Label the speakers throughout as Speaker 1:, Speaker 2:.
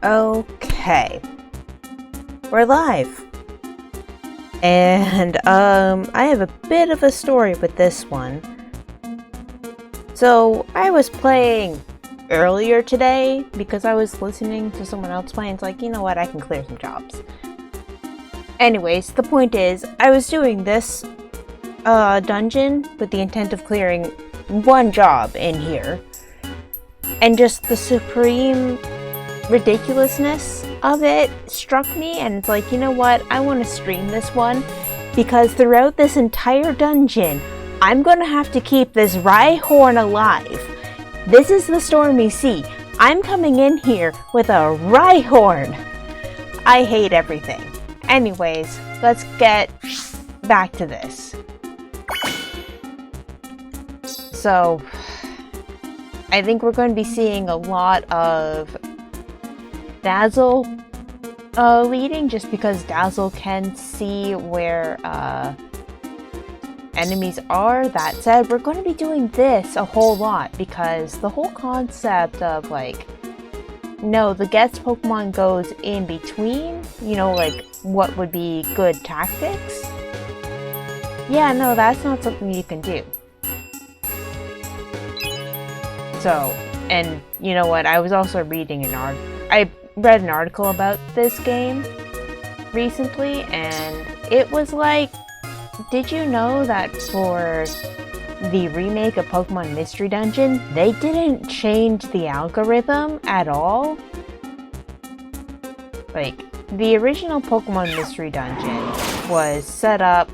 Speaker 1: Okay, we're live. And I have a bit of a story with this one. So I was playing earlier today because I was listening to someone else playing. It's like, you know what, I can clear some jobs. Anyways, the point is, I was doing this dungeon with the intent of clearing one job in here. And just the supreme ridiculousness of it struck me, and it's like, you know what, I want to stream this one because throughout this entire dungeon I'm gonna have to keep this Rhyhorn alive. This is the Stormy Sea. I'm coming in here with a Rhyhorn. I hate everything. Anyways, let's get back to this. So I think we're going to be seeing a lot of Dazzle leading, just because Dazzle can see where enemies are. That said, we're going to be doing this a whole lot because the whole concept of like, no, the Gets Pokemon goes in between, you know, like what would be good tactics. Yeah, no, that's not something you can do. So, and you know what, I was also reading I read an article about this game recently, and it was like, did you know that for the remake of Pokemon Mystery Dungeon, they didn't change the algorithm at all? Like, the original Pokemon Mystery Dungeon was set up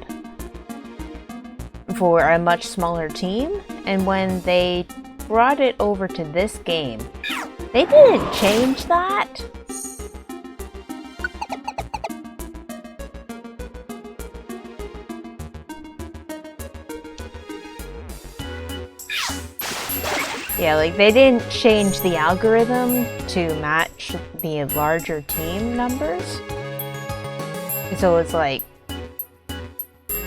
Speaker 1: for a much smaller team, and when they brought it over to this game, they didn't change that. Yeah, like they didn't change the algorithm to match the larger team numbers. So it's like,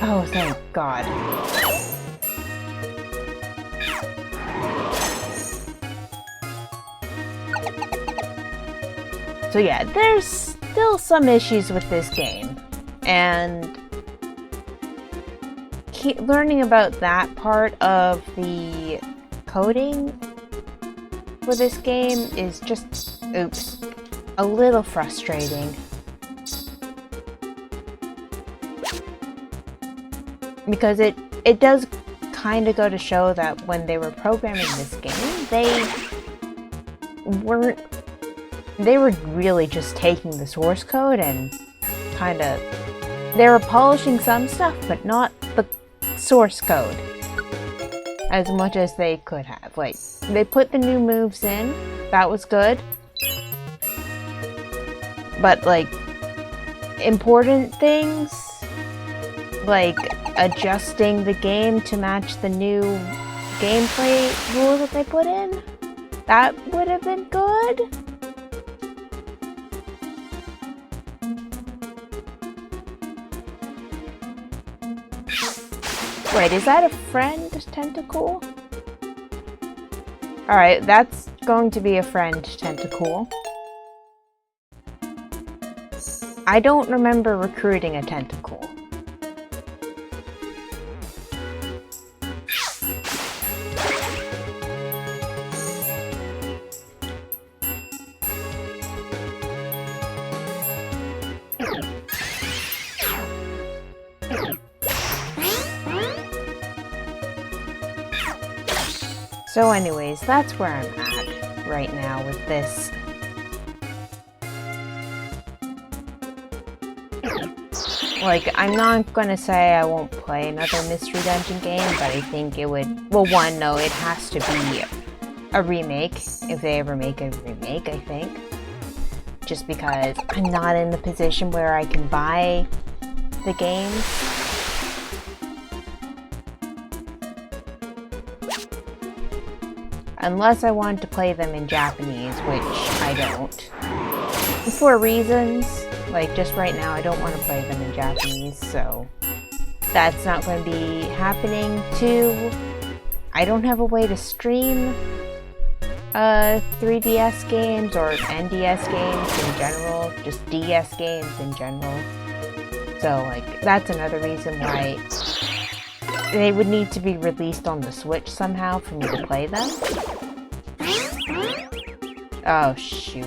Speaker 1: oh, thank God. So yeah, there's still some issues with this game, and learning about that part of the coding for this game is just, oops, a little frustrating. Because it does kind of go to show that when they were programming this game, they were really just taking the source code and kind of, they were polishing some stuff, but not the source code as much as they could have. Like, they put the new moves in, that was good, but like important things like adjusting the game to match the new gameplay rules that they put in, that would have been good. Wait, is that a friend tentacle? Alright, that's going to be a friend tentacle. I don't remember recruiting a tentacle. So anyways, that's where I'm at right now with this. Like, I'm not gonna say I won't play another Mystery Dungeon game, but I think it would, well, one, no, it has to be a remake, if they ever make a remake, I think. Just because I'm not in the position where I can buy the game. Unless I want to play them in Japanese, which I don't. For reasons, like just right now I don't want to play them in Japanese, so that's not going to be happening too. I don't have a way to stream 3DS games or NDS games in general, just DS games in general. So, like, that's another reason why they would need to be released on the Switch somehow for me to play them. Oh, shoot.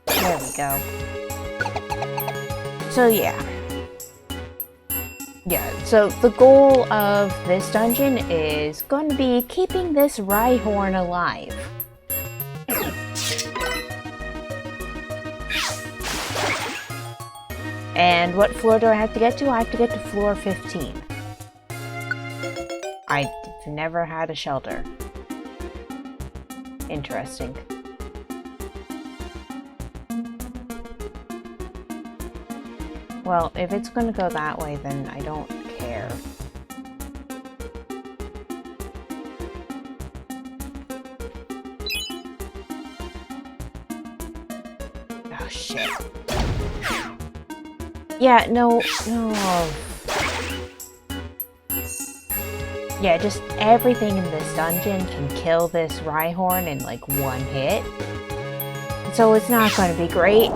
Speaker 1: There we go. So yeah. So the goal of this dungeon is going to be keeping this Rhyhorn alive. And what floor do I have to get to? I have to get to floor 15. I've never had a shelter. Interesting. Well, if it's gonna go that way, then I don't care. Oh, shit. Yeah, no. Yeah, just everything in this dungeon can kill this Rhyhorn in like one hit. So it's not gonna be great.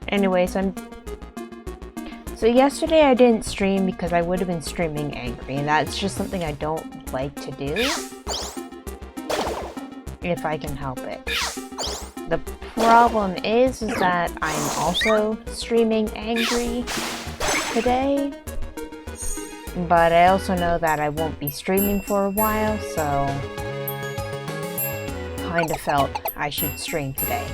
Speaker 1: Anyways, so yesterday I didn't stream because I would have been streaming angry, and that's just something I don't like to do if I can help it. The problem is that I'm also streaming angry today, but I also know that I won't be streaming for a while, so kind of felt I should stream today.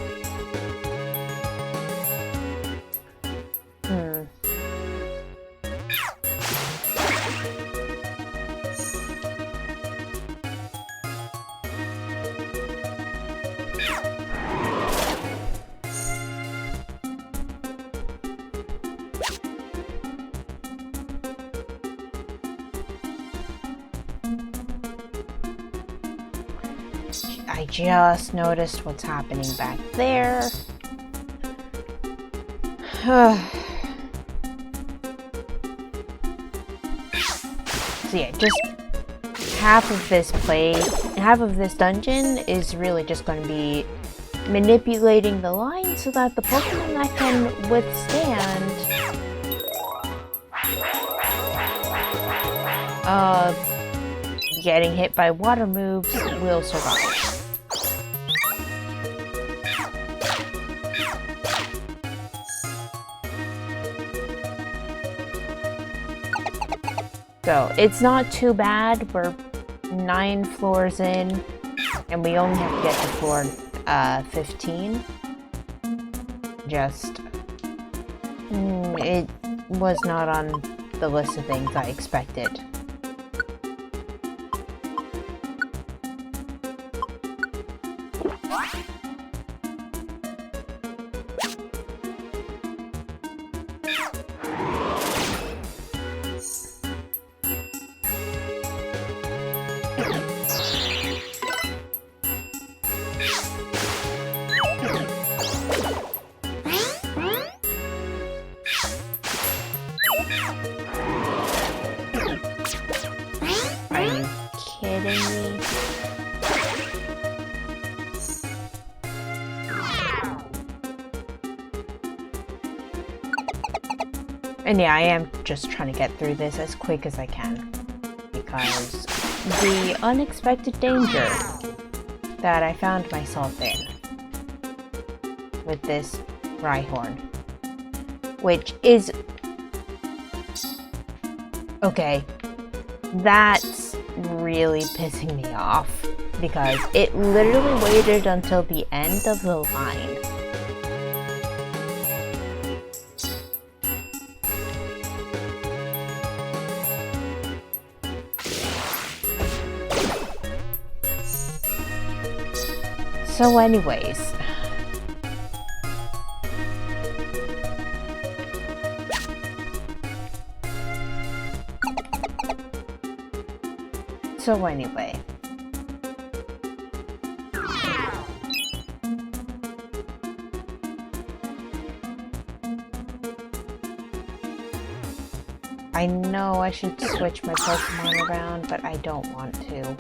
Speaker 1: I just noticed what's happening back there. So yeah, just half of this dungeon is really just going to be manipulating the line so that the Pokemon that can withstand getting hit by water moves will survive. So it's not too bad. We're 9 floors in, and we only have to get to floor 15. Just it was not on the list of things I expected. Are you kidding me? And yeah, I am just trying to get through this as quick as I can, because the unexpected danger that I found myself in with this Rhyhorn, which is... okay, that's really pissing me off, because it literally waited until the end of the line So anyways. So anyway. I know I should switch my Pokemon around, but I don't want to.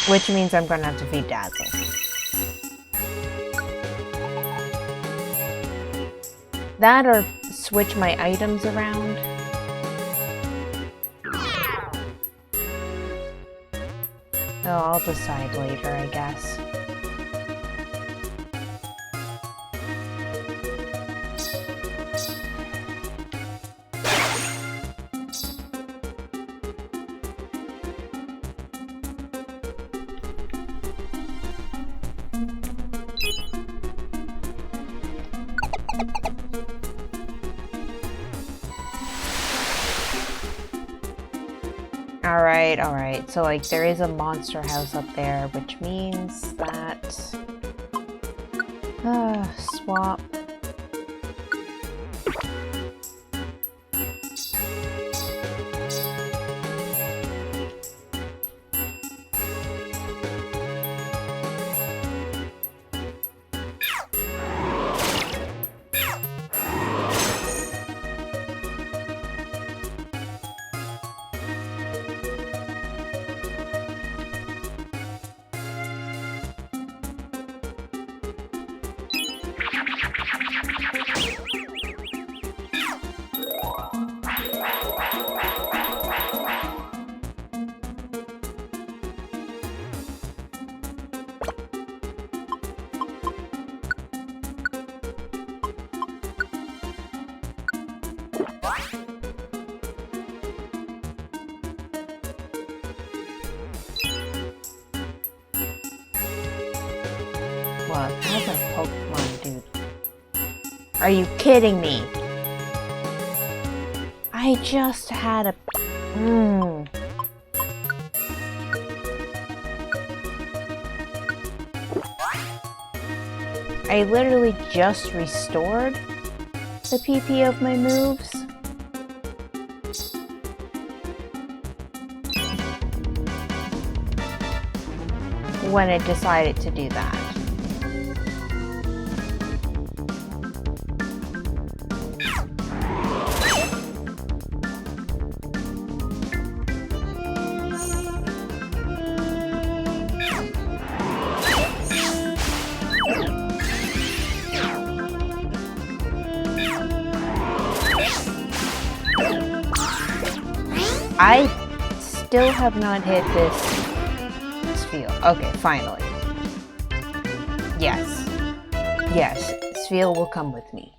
Speaker 1: Which means I'm gonna have to feed Dazzle. That or switch my items around. Oh, I'll decide later, I guess. Alright, so like there is a monster house up there, which means that... swap. What? How's a Pokemon dude? Are you kidding me? I just had a... I literally just restored the PP of my moves. When it decided to do that. I still have not hit this field. Okay, finally. Yes. Yes, Sphere will come with me.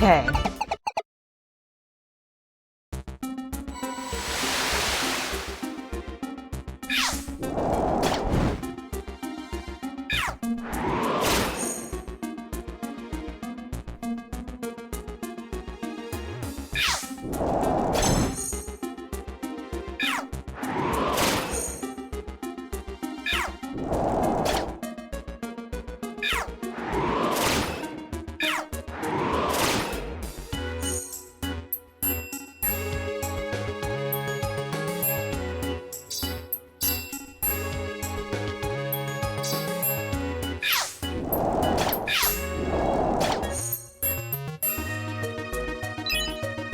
Speaker 1: Okay.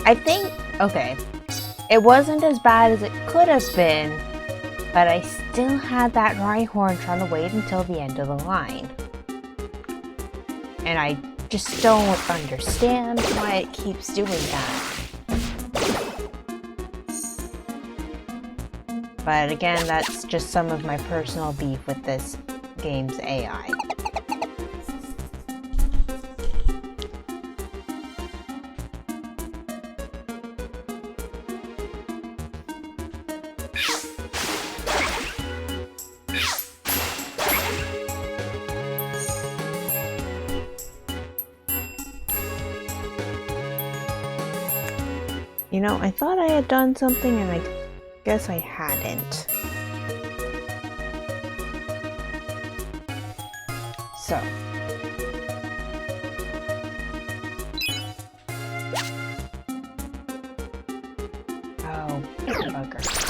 Speaker 1: I think, okay, it wasn't as bad as it could have been, but I still had that Rhyhorn trying to wait until the end of the line. And I just don't understand why it keeps doing that. But again, that's just some of my personal beef with this game's AI. You know, I thought I had done something and I guess I hadn't. So. Oh, bugger.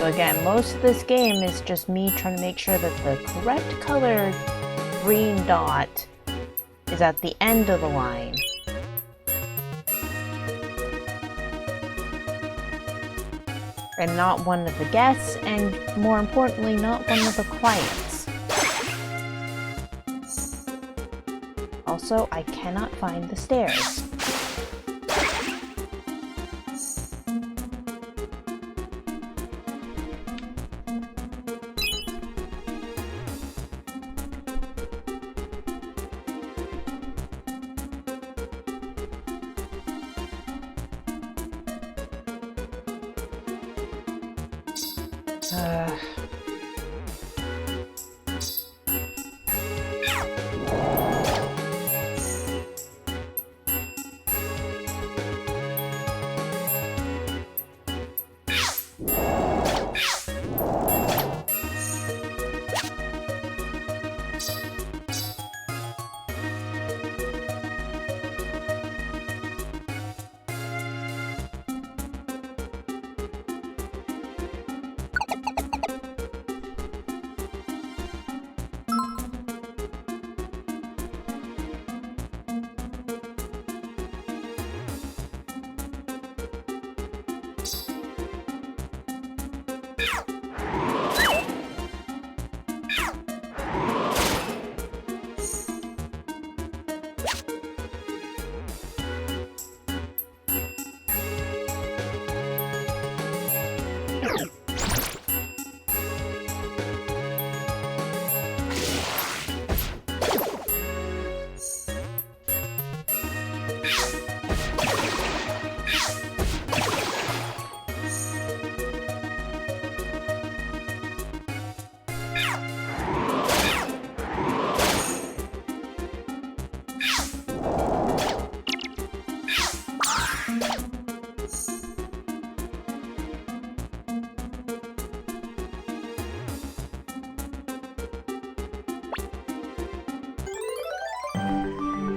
Speaker 1: So again, most of this game is just me trying to make sure that the correct colored green dot is at the end of the line. And not one of the guests, and more importantly, not one of the clients. Also, I cannot find the stairs.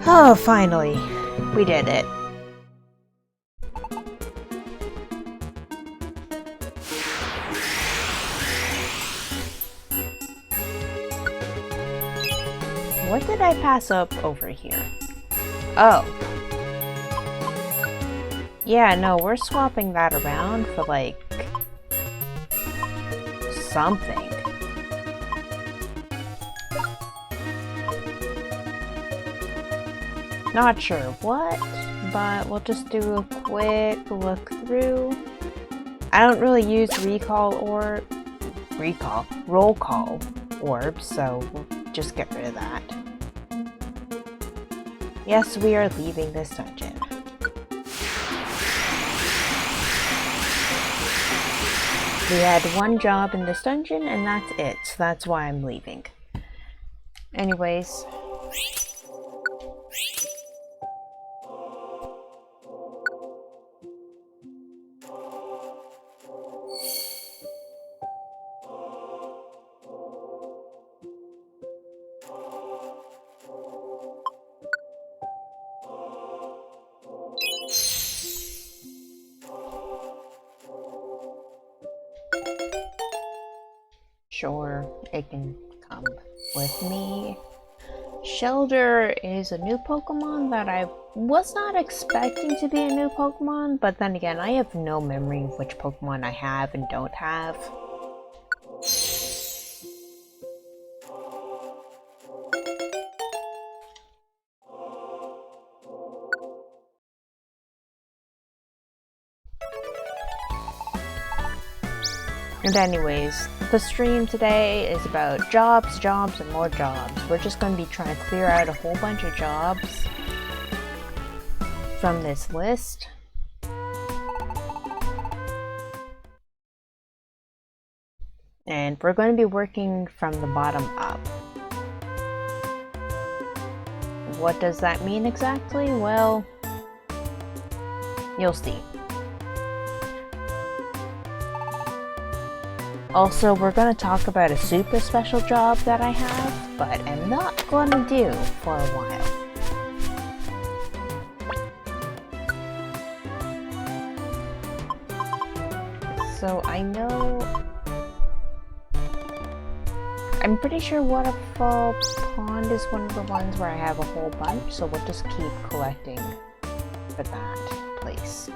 Speaker 1: Oh, finally. We did it. What did I pass up over here? Oh. Yeah, no, we're swapping that around for, like, something. Not sure what, but we'll just do a quick look through. I don't really use roll call orbs, so we'll just get rid of that. Yes, we are leaving this dungeon. We had one job in this dungeon, and that's it, so that's why I'm leaving. Anyways. Sure, it can come with me. Shelder is a new Pokemon that I was not expecting to be a new Pokemon, but then again, I have no memory of which Pokemon I have and don't have. And anyways, the stream today is about jobs, jobs, and more jobs. We're just going to be trying to clear out a whole bunch of jobs from this list. And we're going to be working from the bottom up. What does that mean exactly? Well, you'll see. Also, we're going to talk about a super special job that I have, but I'm not going to do for a while. So I know... I'm pretty sure Waterfall Pond is one of the ones where I have a whole bunch, so we'll just keep collecting for that place.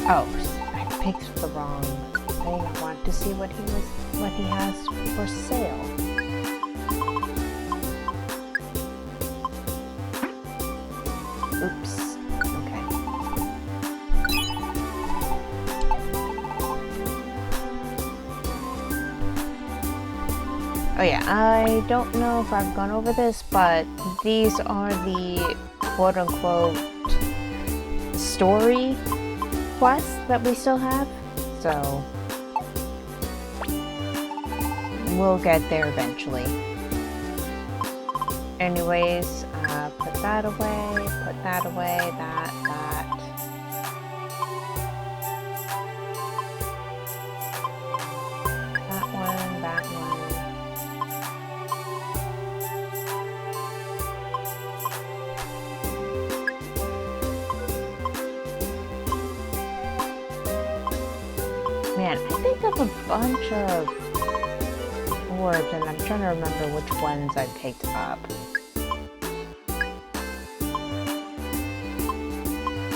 Speaker 1: Oh, I picked the wrong thing. I wanted to see what he has for sale. Oops. Okay. Oh yeah, I don't know if I've gone over this, but these are the quote-unquote story quests that we still have, so we'll get there eventually. Anyways, put that away, that, that one. Man, I think of a bunch of orbs, and I'm trying to remember which ones I picked up.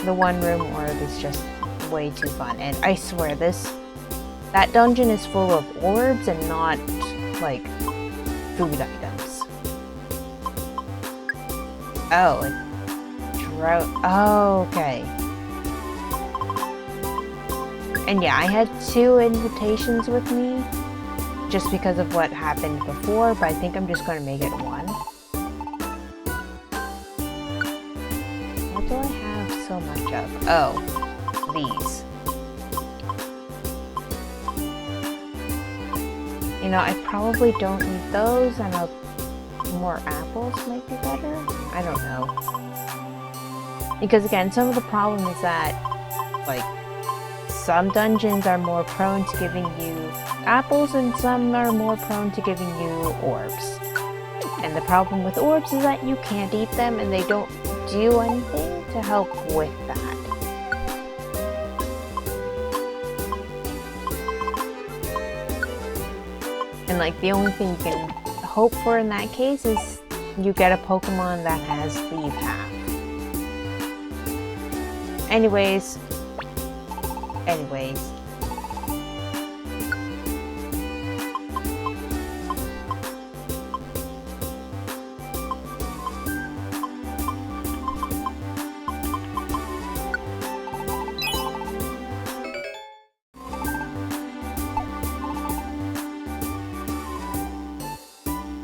Speaker 1: The one room orb is just way too fun, and I swear that dungeon is full of orbs and not, like, food items. Oh, oh, okay. And yeah, I had 2 invitations with me, just because of what happened before, but I think I'm just going to make it 1. What do I have so much of? Oh, these. You know, I probably don't need those, and more apples might be better? I don't know. Because again, some of the problem is that, like, some dungeons are more prone to giving you apples and some are more prone to giving you orbs. And the problem with orbs is that you can't eat them and they don't do anything to help with that. And like the only thing you can hope for in that case is you get a Pokemon that has Leave Half. Anyways.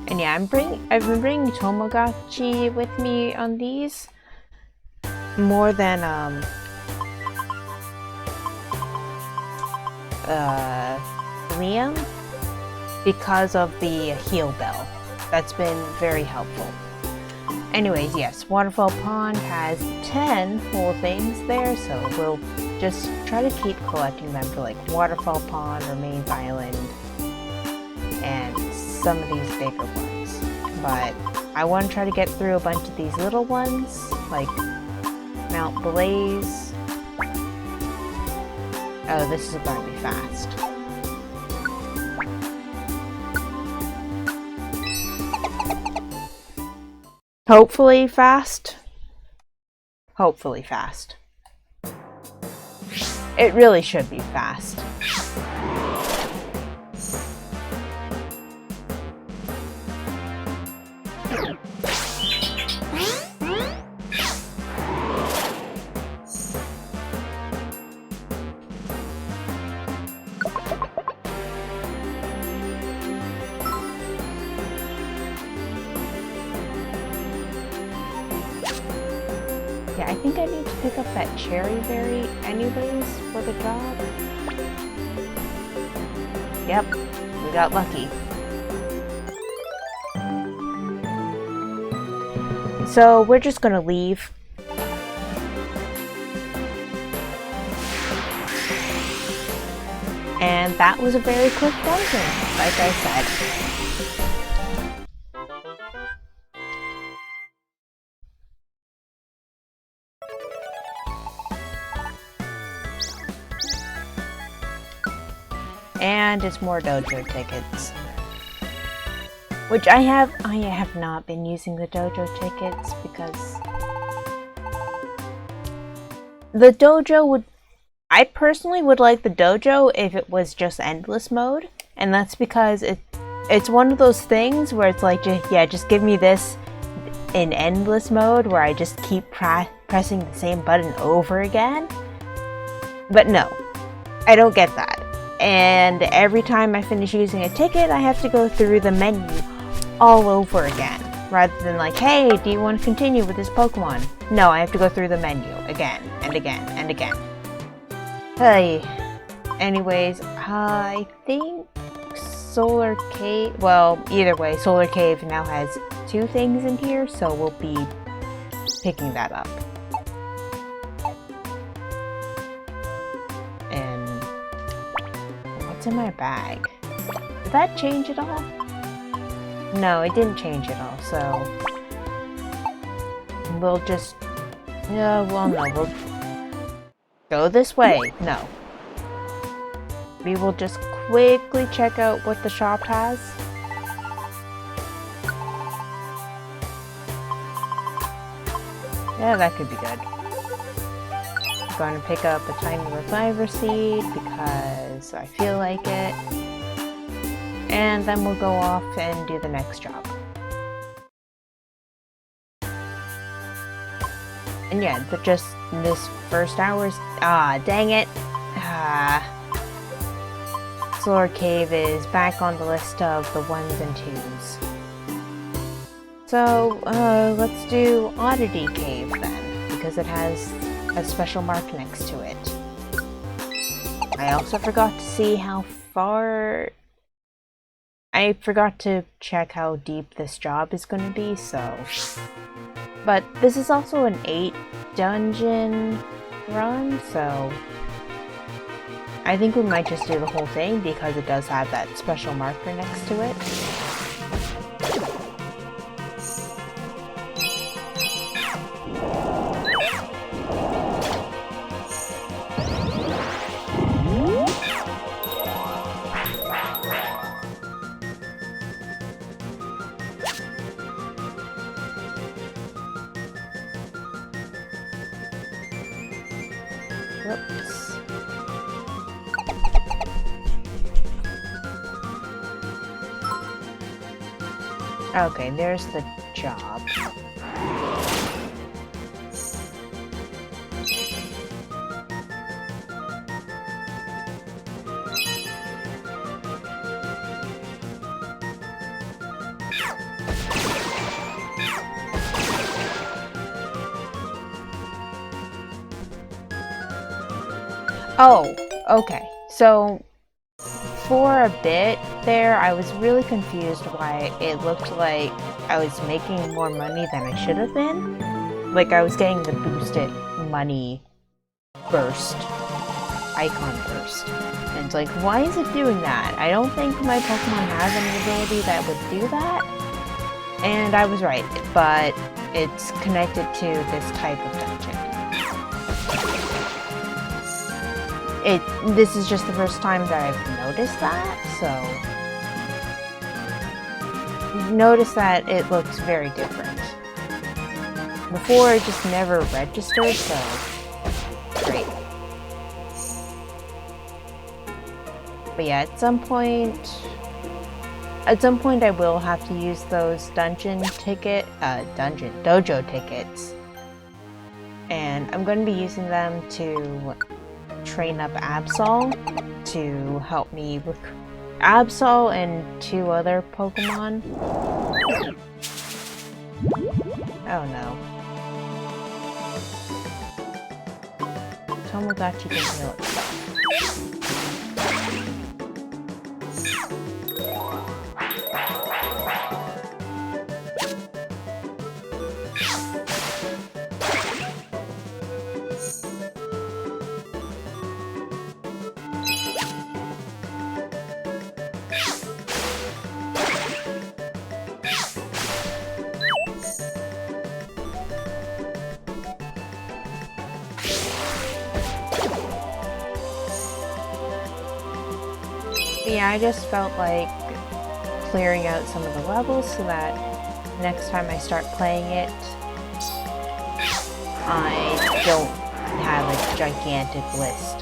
Speaker 1: And yeah, I've been bringing Tomodachi with me on these more than Liam because of the heal bell. That's been very helpful. Anyways, yes, Waterfall Pond has 10 whole things there, so we'll just try to keep collecting them for like Waterfall Pond or Mains Island and some of these bigger ones. But I want to try to get through a bunch of these little ones, like Mount Blaze. Oh, this is going to be fast. Hopefully fast. Hopefully fast. It really should be fast. Yeah, I think I need to pick up that cherry berry anyways for the job. Yep, we got lucky. So we're just gonna leave. And that was a very quick dungeon, like I said. And it's more dojo tickets. Which I have not been using the dojo tickets because the dojo would, I personally would like the dojo if it was just endless mode, and that's because it's one of those things where it's like, just give me this in endless mode where I just keep pressing the same button over again. But no, I don't get that. And every time I finish using a ticket, I have to go through the menu all over again. Rather than like, hey, do you want to continue with this Pokemon? No, I have to go through the menu again and again and again. Hey. Anyways, I think Solar Cave, well, either way, Solar Cave now has 2 things in here, so we'll be picking that up. In my bag. Did that change at all? No, it didn't change at all, so we'll just, we'll go this way. No. We will just quickly check out what the shop has. Yeah, that could be good. I'm going to pick up a tiny reviver seed because I feel like it. And then we'll go off and do the next job. And yeah, but just this first hour's, dang it. Solar Cave is back on the list of the 1s and 2s. So, let's do Oddity Cave then, because it has a special mark next to it. I also forgot to see how far... I forgot to check how deep this job is going to be, so... But this is also an 8 dungeon run, so... I think we might just do the whole thing because it does have that special marker next to it. Whoops. Okay, there's the job. Oh, okay. So, for a bit there, I was really confused why it looked like I was making more money than I should have been. Like I was getting the boosted money burst icon burst. And it's like, why is it doing that? I don't think my Pokemon has any ability that would do that. And I was right, but it's connected to this type of dungeon. This is just the first time that I've noticed that, so notice that it looks very different. Before it just never registered, so great. But yeah, at some point I will have to use those dojo tickets. And I'm going to be using them to train up Absol to help me with Absol and 2 other Pokemon. Oh no. Tomodachi can heal itself. Yeah, I just felt like clearing out some of the levels so that next time I start playing it, I don't have a gigantic list.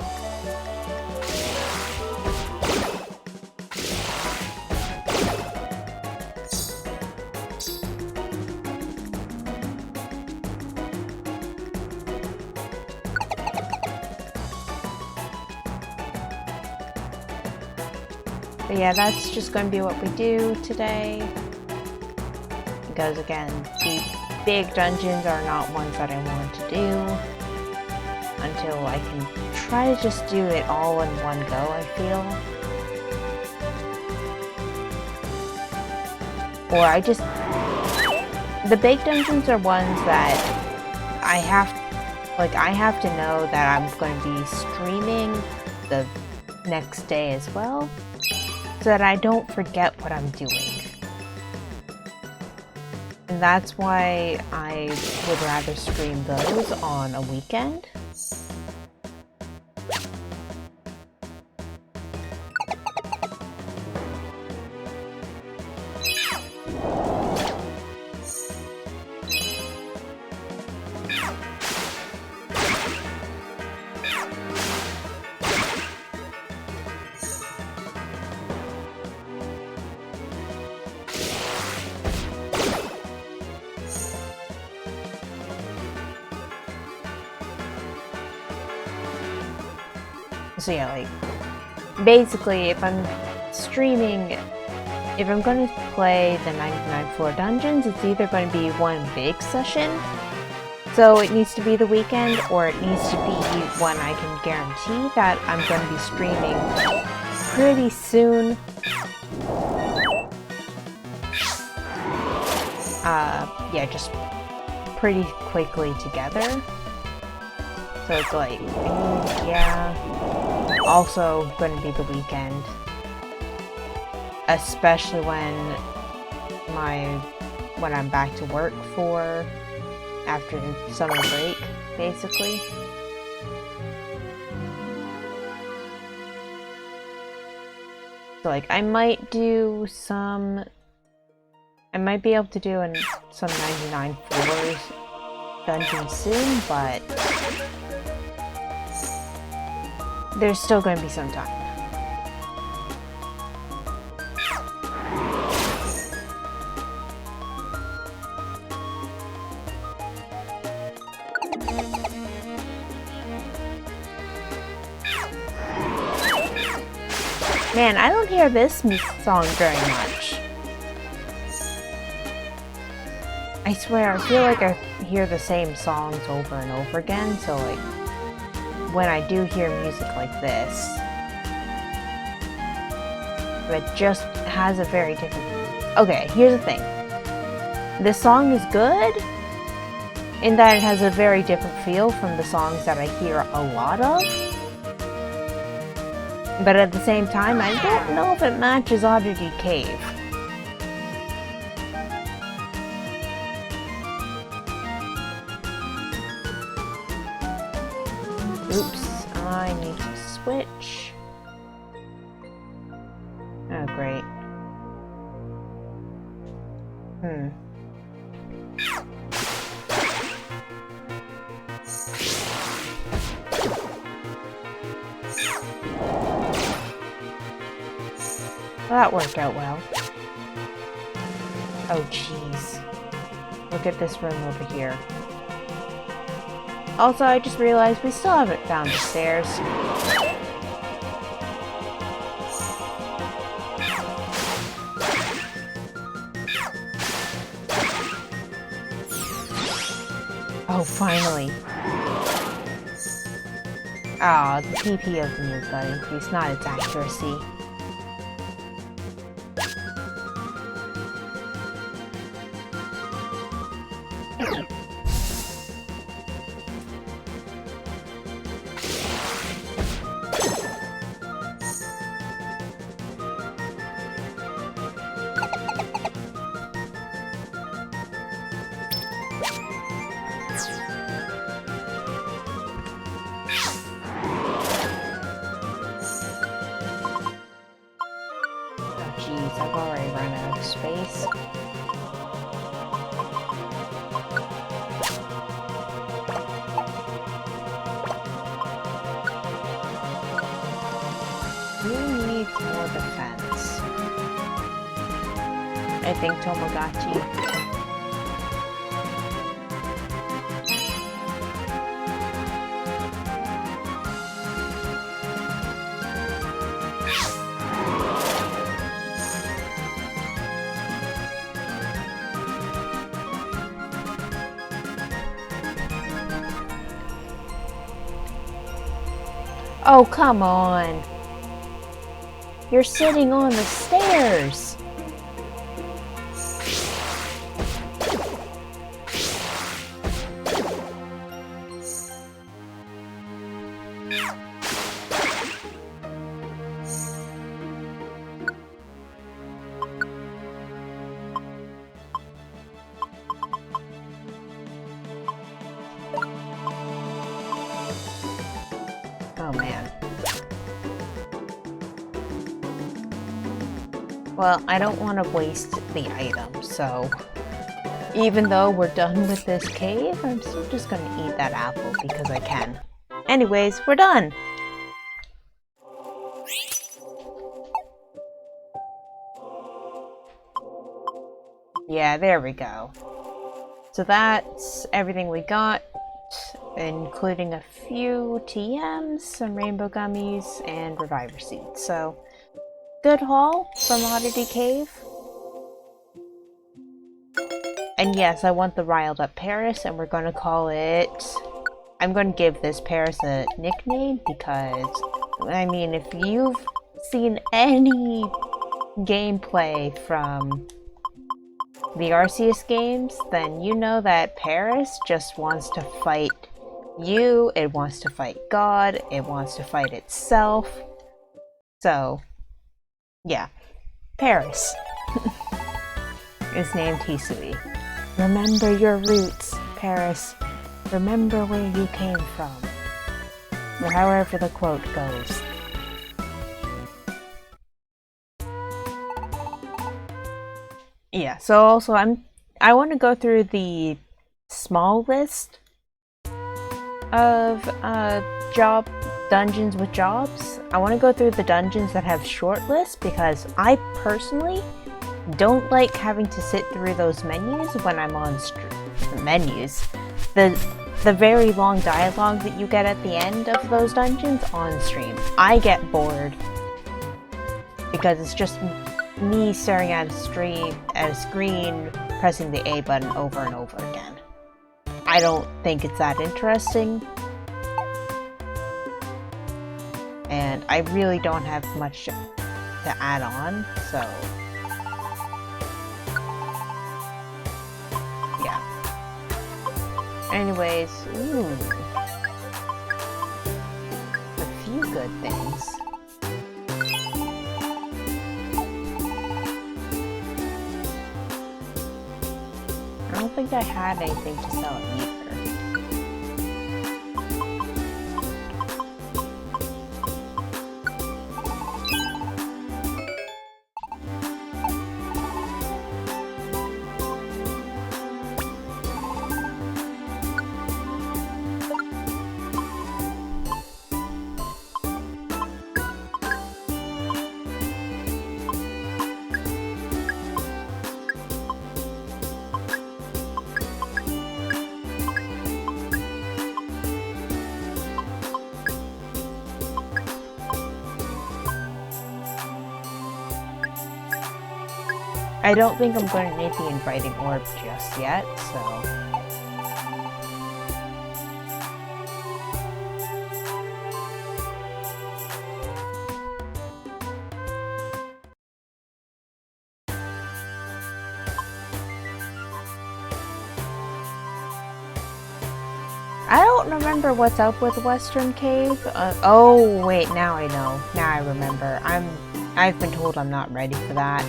Speaker 1: But yeah, that's just going to be what we do today. Because again, the big dungeons are not ones that I want to do until I can try to just do it all in one go, I feel. Or the big dungeons are ones that I have to know that I'm going to be streaming the next day as well, so that I don't forget what I'm doing. And that's why I would rather stream those on a weekend. So yeah, like, basically, if I'm going to play the 99 floor dungeons, it's either going to be one big session, so it needs to be the weekend, or it needs to be one I can guarantee that I'm going to be streaming pretty soon. Yeah, just pretty quickly together. So it's like, yeah, also going to be the weekend, especially when I'm back to work after summer break, basically. So like, I might be able to do some 99 floors dungeon soon, but there's still going to be some time. Man, I don't hear this song very much. I swear, I feel like I hear the same songs over and over again, so like, when I do hear music like this, it just has a very different... Okay, here's the thing. This song is good in that it has a very different feel from the songs that I hear a lot of. But at the same time, I don't know if it matches Oddity Cave. Oops, I need to switch. Oh, great. Well, that worked out well. Oh, jeez. Look at this room over here. Also, I just realized we still haven't found the stairs. Oh, finally. Ah, the PP of the move got increased, not its accuracy. Jeez, I've already run out of space. Who needs more defense? I think Tomogachi. Oh, come on. You're sitting on the stairs. Oh, man. Well, I don't want to waste the item, so even though we're done with this cave, I'm still just going to eat that apple because I can. Anyways, we're done! Yeah, there we go. So that's everything we got, including a few TMs, some rainbow gummies, and reviver seeds. So, good haul from Oddity Cave. And yes, I want the riled up Paris, and we're going to call it... I'm going to give this Paris a nickname because, I mean, if you've seen any gameplay from the Arceus games, then you know that Paris just wants to fight you, it wants to fight God, it wants to fight itself. So, yeah. Paris is named Hisui. Remember your roots, Paris. Remember where you came from. Or however the quote goes. Yeah, so also I want to go through the small list of job dungeons with jobs. I want to go through the dungeons that have short lists because I personally don't like having to sit through those menus when I'm on menus. The very long dialogue that you get at the end of those dungeons on stream. I get bored because it's just me staring at a screen, pressing the A button over and over again. I don't think it's that interesting. And I really don't have much to add on, so yeah. Anyways, ooh. A few good things. don't think I had anything to sell either. I don't think I'm going to need the inviting orb just yet, so... I don't remember what's up with Western Cave. Oh, wait, now I know. Now I remember. I've been told I'm not ready for that.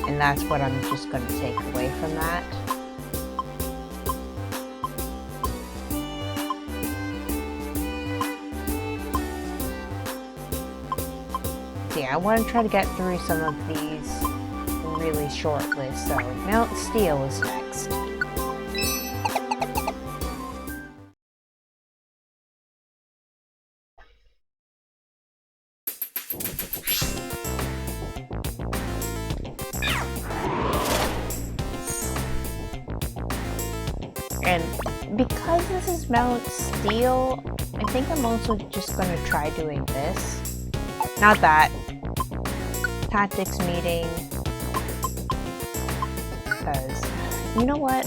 Speaker 1: And that's what I'm just going to take away from that. So yeah, I want to try to get through some of these really short lists. So Mount Steel is next. And because this is Mount Steel, I think I'm also just going to try doing this. Not that. Tactics meeting. Because, you know what?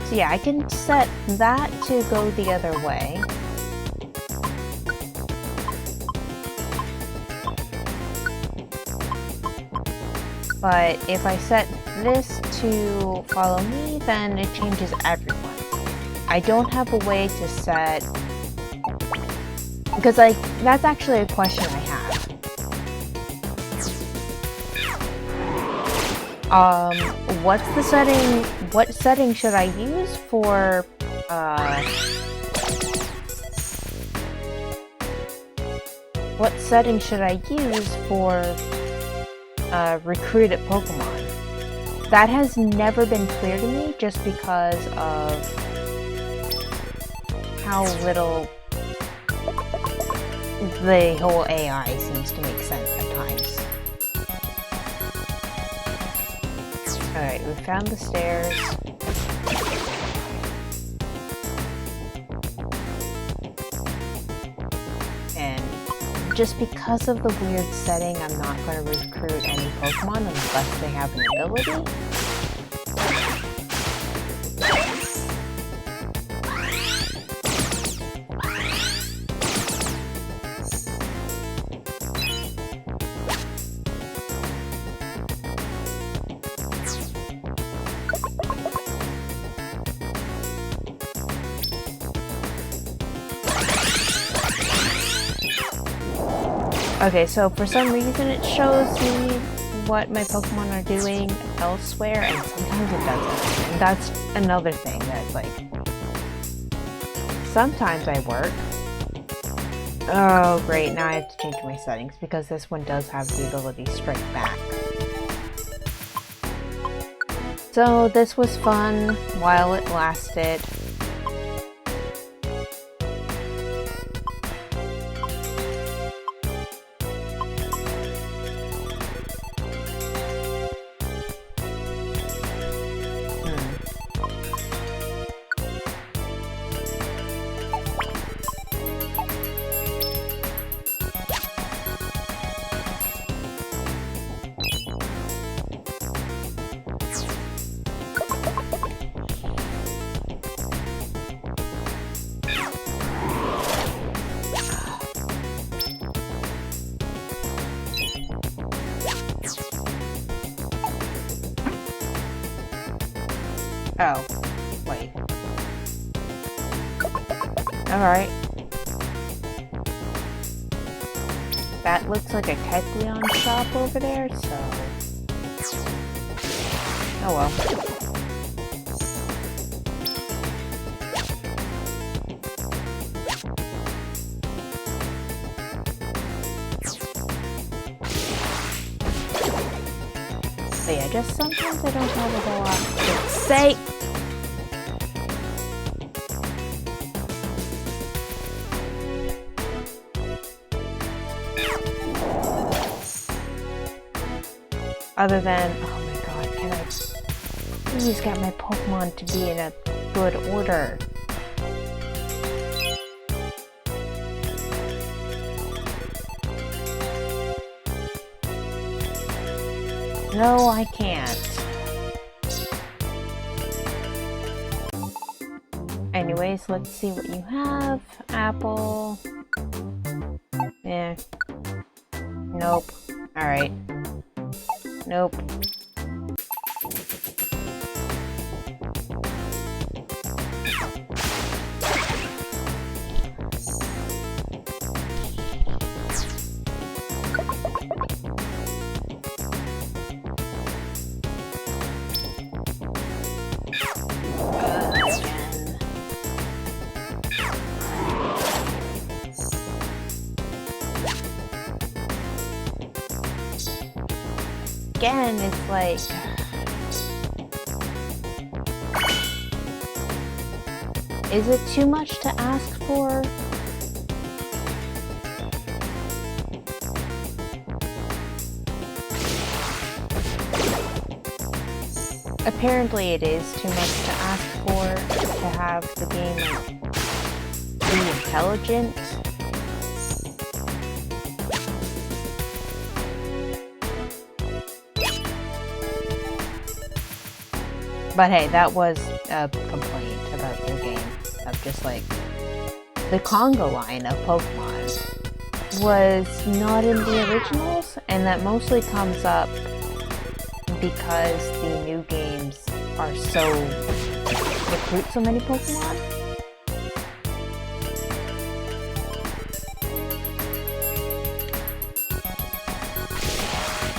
Speaker 1: So yeah, I can set that to go the other way. But if I set this to follow me, then it changes everyone. I don't have a way to set... Because that's actually a question I have. What's the setting... What setting should I use for... What setting should I use for... recruited Pokemon? That has never been clear to me just because of how little the whole AI seems to make sense at times. Alright, we found the stairs. Just because of the weird setting, I'm not going to recruit any Pokemon unless they have an ability. Okay, so for some reason it shows me what my Pokemon are doing elsewhere, and sometimes it doesn't. And that's another thing that's like... Sometimes I work. Oh great, now I have to change my settings because this one does have the ability Strike Back. So this was fun while it lasted. Oh, wait. Alright. That looks like a Kecleon shop over there, so... Oh well. But yeah, just sometimes I don't have a whole lot to say. Other than, oh my god, can I please get my Pokemon to be in a good order? No, I can't. Anyways, let's see what you have. Apple. Eh. Nope. Alright. Nope. Again, it's like... Is it too much to ask for? Apparently it is too much to ask for to have the game be intelligent. But hey, that was a complaint about the game, of just like, the Congo line of Pokemon was not in the originals, and that mostly comes up because the new games are so, recruit so many Pokemon.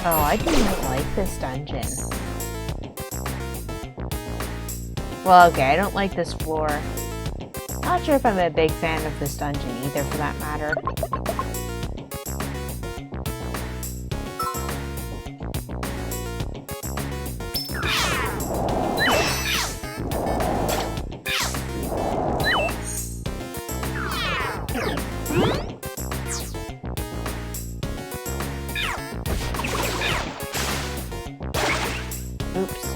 Speaker 1: Oh, I do not like this dungeon. Well, okay, I don't like this floor. Not sure if I'm a big fan of this dungeon either, for that matter. Oops.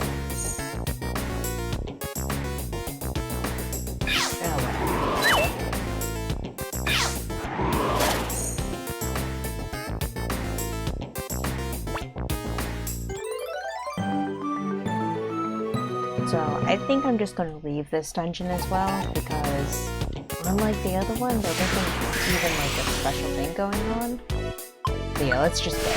Speaker 1: So I think I'm just going to leave this dungeon as well, because unlike the other one, there wasn't even like a special thing going on. So yeah, let's just go.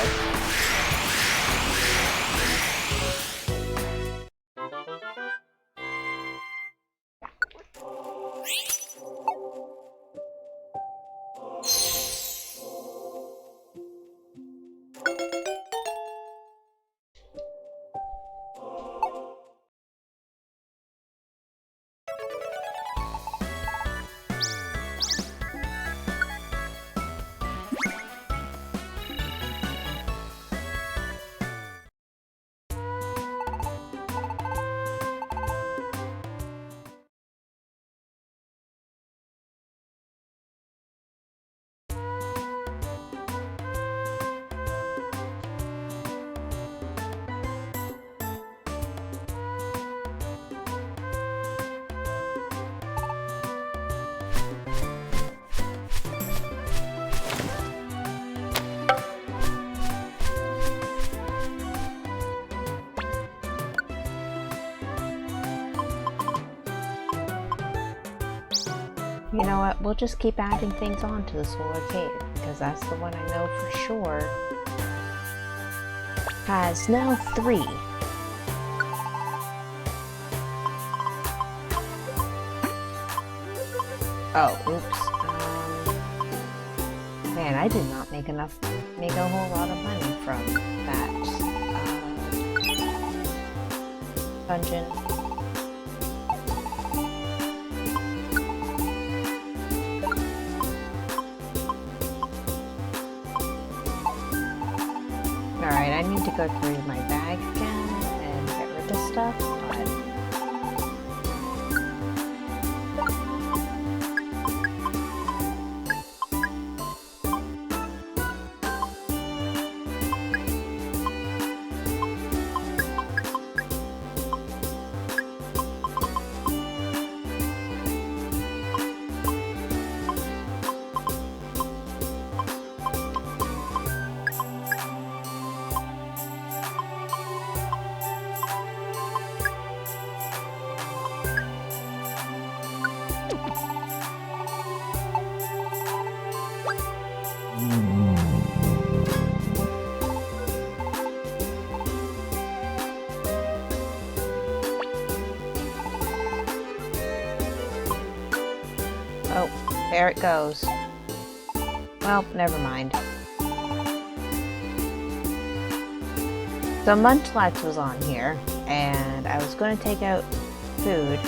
Speaker 1: You know what, we'll just keep adding things on to the Solar Cave, because that's the one I know for sure has now 3. Oh, oops. Man, I did not make a whole lot of money from that dungeon. Alright, I need to go through my bag again and get rid of stuff, but... Oh, there it goes. Well, never mind. So Munchlax was on here, and I was going to take out food.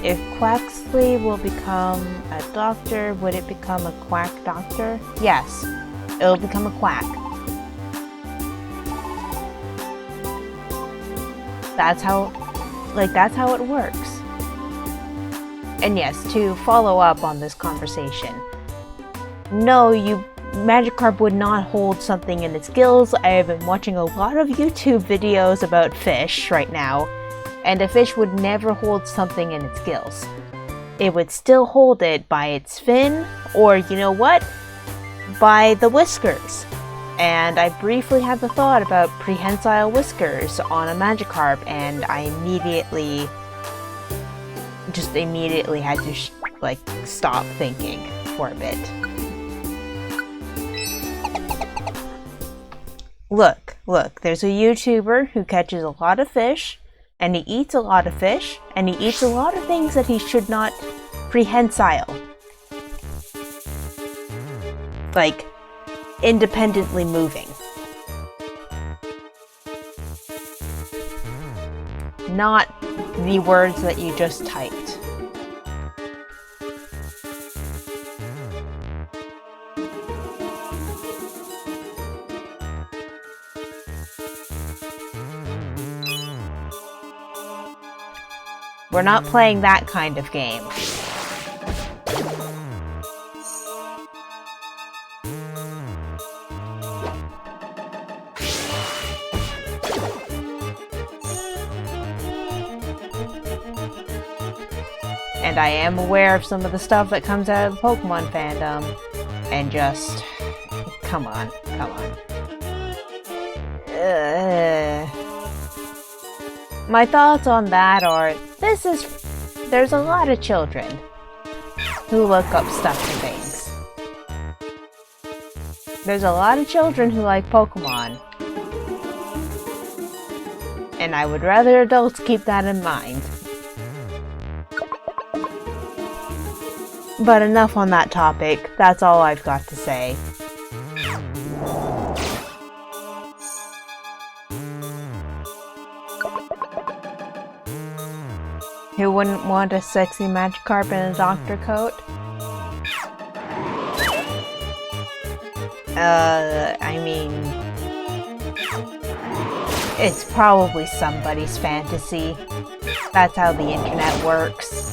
Speaker 1: If Quaxley will become a doctor, would it become a quack doctor? Yes, it'll become a quack. That's how it works. And yes, to follow up on this conversation, no, Magikarp would not hold something in its gills. I have been watching a lot of YouTube videos about fish right now, and a fish would never hold something in its gills. It would still hold it by its fin, or you know what? By the whiskers. And I briefly had the thought about prehensile whiskers on a Magikarp, and I immediately had to stop thinking for a bit. Look, there's a YouTuber who catches a lot of fish, and he eats a lot of fish, and he eats a lot of things that he should not prehensile. Like, independently moving. Not the words that you just typed. We're not playing that kind of game. And I am aware of some of the stuff that comes out of the Pokemon fandom. And just... come on. My thoughts on that are, there's a lot of children who look up stuff and things. There's a lot of children who like Pokemon. And I would rather adults keep that in mind. But enough on that topic, that's all I've got to say. Who wouldn't want a sexy Magikarp in a doctor coat? I mean... it's probably somebody's fantasy. That's how the internet works.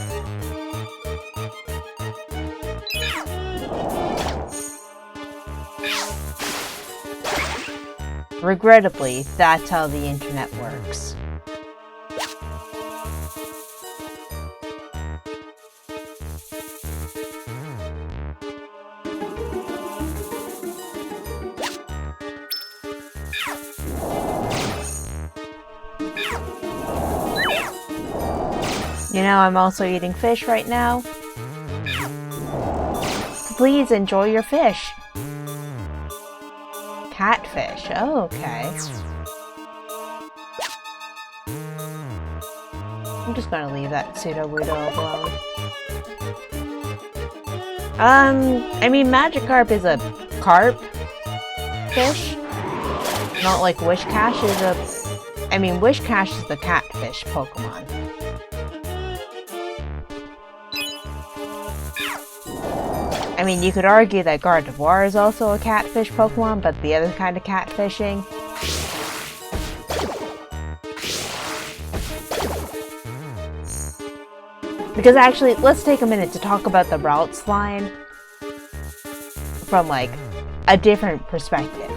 Speaker 1: Regrettably, that's how the internet works. You know, I'm also eating fish right now. Please enjoy your fish. Catfish, oh, okay. I'm just gonna leave that Pseudo-Wudo alone. I mean, Magikarp is a carp fish. Not like Wishcash is a... I mean, Wishcash is the catfish Pokemon. I mean, you could argue that Gardevoir is also a catfish Pokemon, but the other kind of catfishing. Because actually, let's take a minute to talk about the routes line from, like, a different perspective.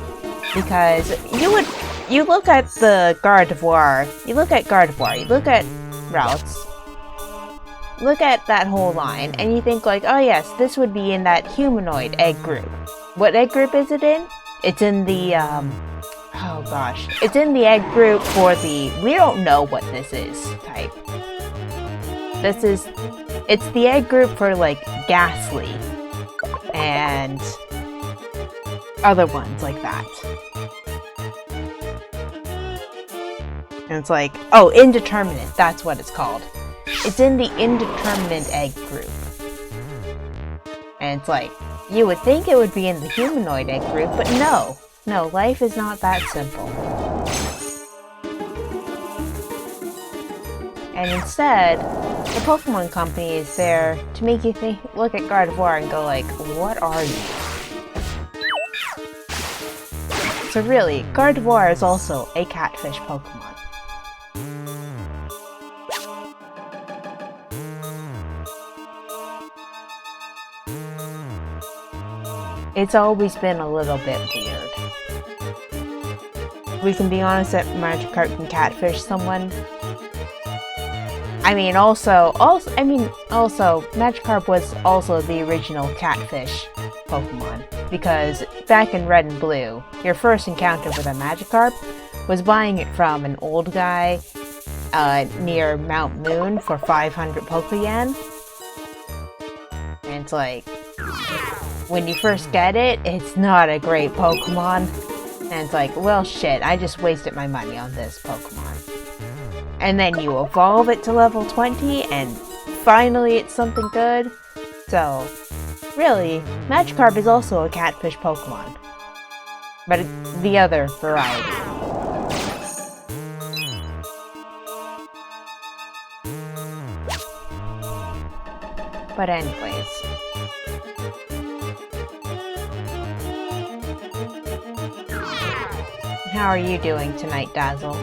Speaker 1: Because you look at the Gardevoir, you look at routes, look at that whole line, and you think like, oh yes, this would be in that humanoid egg group. What egg group is it in? It's in the, oh gosh. It's in the egg group for the, we don't know what this is type. It's the egg group for like Ghastly and other ones like that. And it's like, oh, Indeterminate, that's what it's called. It's in the Indeterminate egg group. And it's like, you would think it would be in the humanoid egg group, but no. No, life is not that simple. And instead, the Pokemon Company is there to make you look at Gardevoir and go like, what are you? So really, Gardevoir is also a catfish Pokemon. It's always been a little bit weird. We can be honest that Magikarp can catfish someone. I mean, also, Magikarp was also the original catfish Pokemon. Because back in Red and Blue, your first encounter with a Magikarp was buying it from an old guy near Mount Moon for 500 Pokeyen. And it's like, when you first get it, it's not a great Pokemon. And it's like, well shit, I just wasted my money on this Pokemon. And then you evolve it to level 20, and finally it's something good. So, really, Magikarp is also a catfish Pokemon. But the other variety. But anyways. How are you doing tonight, Dazzle?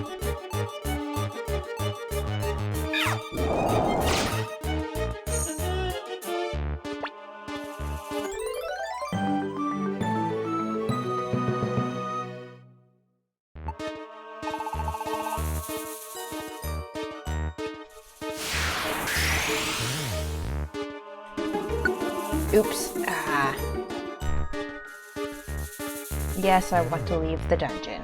Speaker 1: Oops. Yes, I want to leave the dungeon.